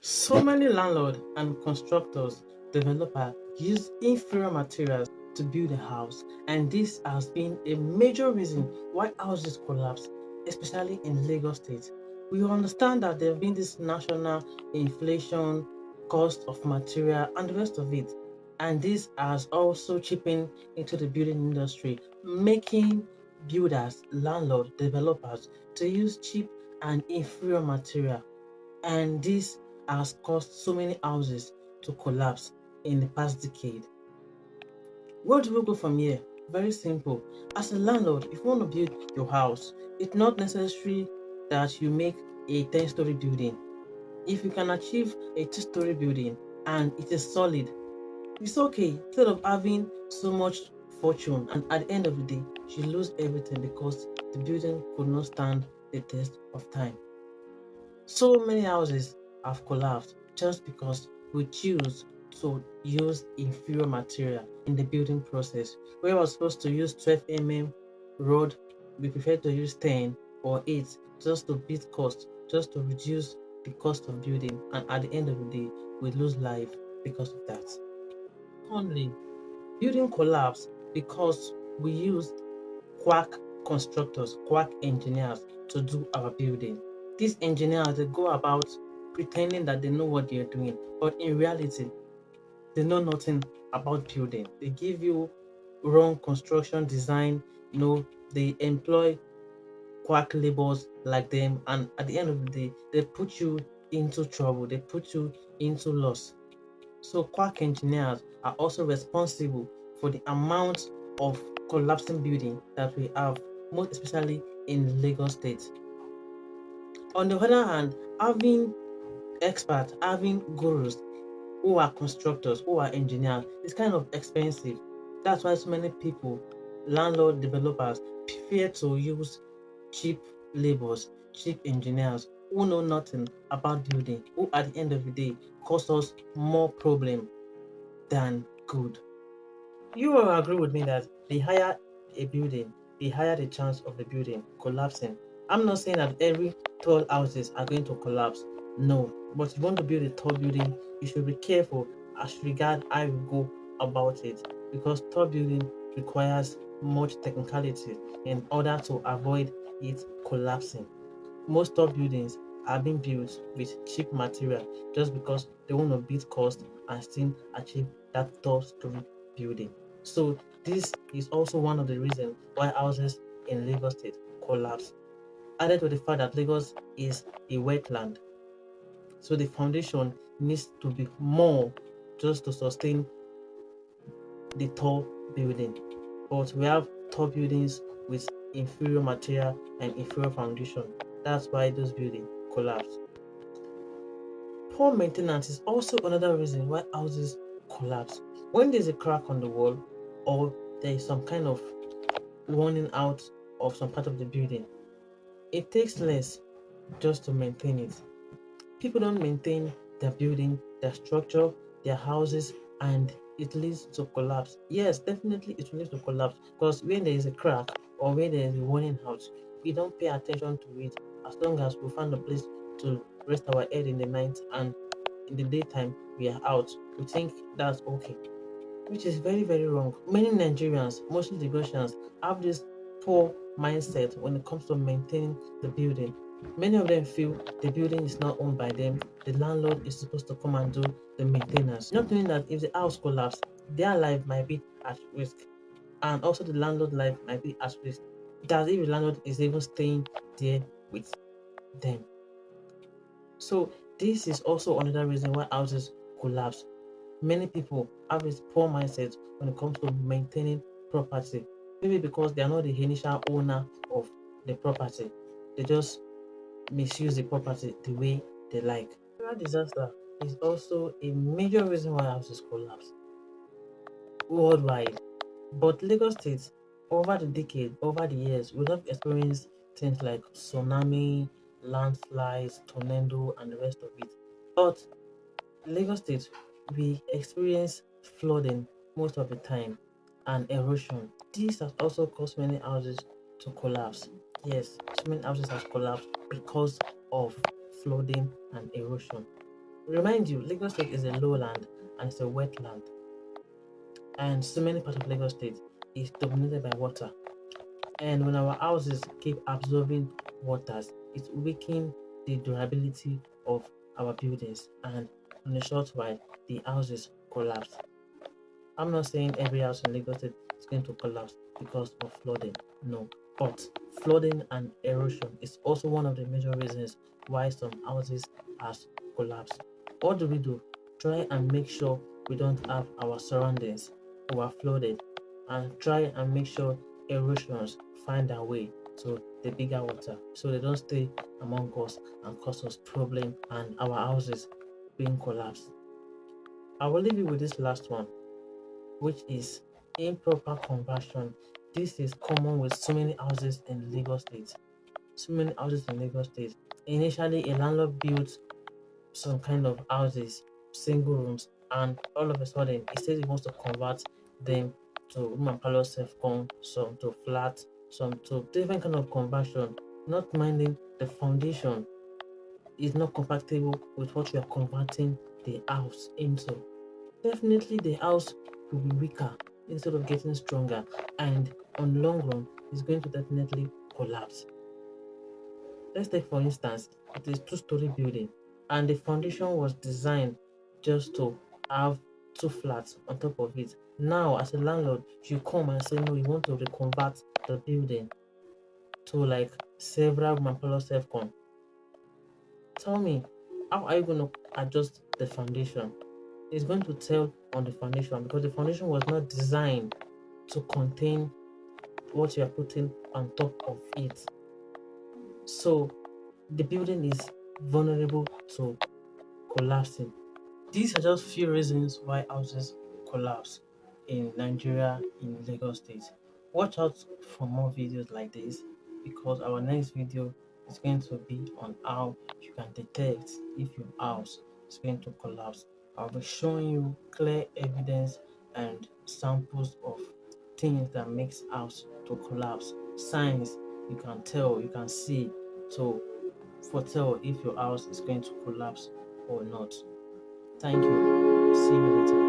So many landlords and constructors, developers use inferior materials to build a house, and this has been a major reason why houses collapse, especially in Lagos State. We understand that there have been this national inflation, cost of material, and the rest of it, and this has also chipping into the building industry, making builders, landlords, developers to use cheap and inferior material, and this has caused so many houses to collapse in the past decade. Where do we go from here? Very simple. As a landlord, if you want to build your house, it's not necessary that you make a 10-story building. If you can achieve a 2-story building and it is solid, it's okay. Instead of having so much fortune and at the end of the day, you lose everything because the building could not stand the test of time. So many houses have collapsed just because we choose to use inferior material in the building process. Where we're supposed to use 12 road, we prefer to use 10 or 8 just to beat cost, just to reduce the cost of building. And at the end of the day, we lose life because of that. Secondly, building collapse because we use quack constructors, quack engineers to do our building. These engineers, they go about pretending that they know what they're doing, but in reality, they know nothing about building. They give you wrong construction design, they employ quack labors like them, and at the end of the day, they put you into trouble, they put you into loss. So quack engineers are also responsible for the amount of collapsing building that we have, most especially in Lagos State. On the other hand, having experts, having gurus who are constructors, who are engineers, is kind of expensive. That's why so many people, landlord developers, prefer to use cheap laborers, cheap engineers who know nothing about building, who at the end of the day cause us more problem than good. You will agree with me that the higher a building, the higher the chance of the building collapsing. I'm not saying that every tall houses are going to collapse. No. But if you want to build a tall building, you should be careful as regard how you go about it, because tall building requires much technicality in order to avoid it collapsing. Most tall buildings are being built with cheap material just because they want to beat cost and still achieve that tall story building. So this is also one of the reasons why houses in Lagos State collapse. Added to the fact that Lagos is a wetland, so the foundation needs to be more just to sustain the tall building. But we have tall buildings with inferior material and inferior foundation. That's why those buildings collapse. Poor maintenance is also another reason why houses collapse. When there's a crack on the wall or there is some kind of warning out of some part of the building, it takes less just to maintain it. People don't maintain their building, their structure, their houses, and it leads to collapse. Yes, definitely it will lead to collapse because when there is a crack or when there is a warning out, we don't pay attention to it as long as we find a place to rest our head in the night, and in the daytime we are out. We think that's okay, which is very, very wrong. Many Nigerians, mostly Lagosians, have this poor mindset when it comes to maintaining the building. Many of them feel the building is not owned by them. The landlord is supposed to come and do the maintenance. Not knowing that if the house collapses, their life might be at risk, and also the landlord life might be at risk. That if the landlord is even staying there with them. So this is also another reason why houses collapse. Many people have this poor mindset when it comes to maintaining property. Maybe because they are not the initial owner of the property. They just misuse the property the way they like. Natural disaster is also a major reason why houses collapse worldwide. But Lagos State, over the decade, over the years, we have experienced things like tsunami, landslides, tornado, and the rest of it. But Lagos State, we experience flooding most of the time and erosion. This has also caused many houses to collapse. Yes, so many houses have collapsed because of flooding and erosion. Remind you, Lagos State is a lowland and it's a wetland, and so many parts of Lagos State is dominated by water. And when our houses keep absorbing waters, it weakens the durability of our buildings, and in a short while, the houses collapse. I'm not saying every house in Lagos State is going to collapse because of flooding. No. But flooding and erosion is also one of the major reasons why some houses has collapsed. What do we do? Try and make sure we don't have our surroundings over flooded, and try and make sure erosions find their way to the bigger water so they don't stay among us and cause us problem and our houses being collapsed. I will leave you with this last one, which is improper conversion. This is common with so many houses in Lagos State. So many houses in Lagos State. Initially, a landlord built some kind of houses, single rooms, and all of a sudden, he says he wants to convert them to room and parlor self-con, some to flat, some to different kind of conversion, not minding the foundation is not compatible with what you are converting the house into. Definitely the house will be weaker instead of getting stronger, and on long run it's going to definitely collapse. Let's take for instance, it is two-story building and the foundation was designed just to have two flats on top of it. Now as a landlord, you come and say no, you want to reconvert the building to like several Mampalo self-con. Tell me, how are you going to adjust the foundation? It's going to tell on the foundation because the foundation was not designed to contain what you are putting on top of it. So the building is vulnerable to collapsing. These are just few reasons why houses collapse in Nigeria, in Lagos State. Watch out for more videos like this because our next video is going to be on how you can detect if your house is going to collapse. I'll be showing you clear evidence and samples of things that makes house to collapse. Signs you can tell, you can see to foretell if your house is going to collapse or not. Thank you. See you later.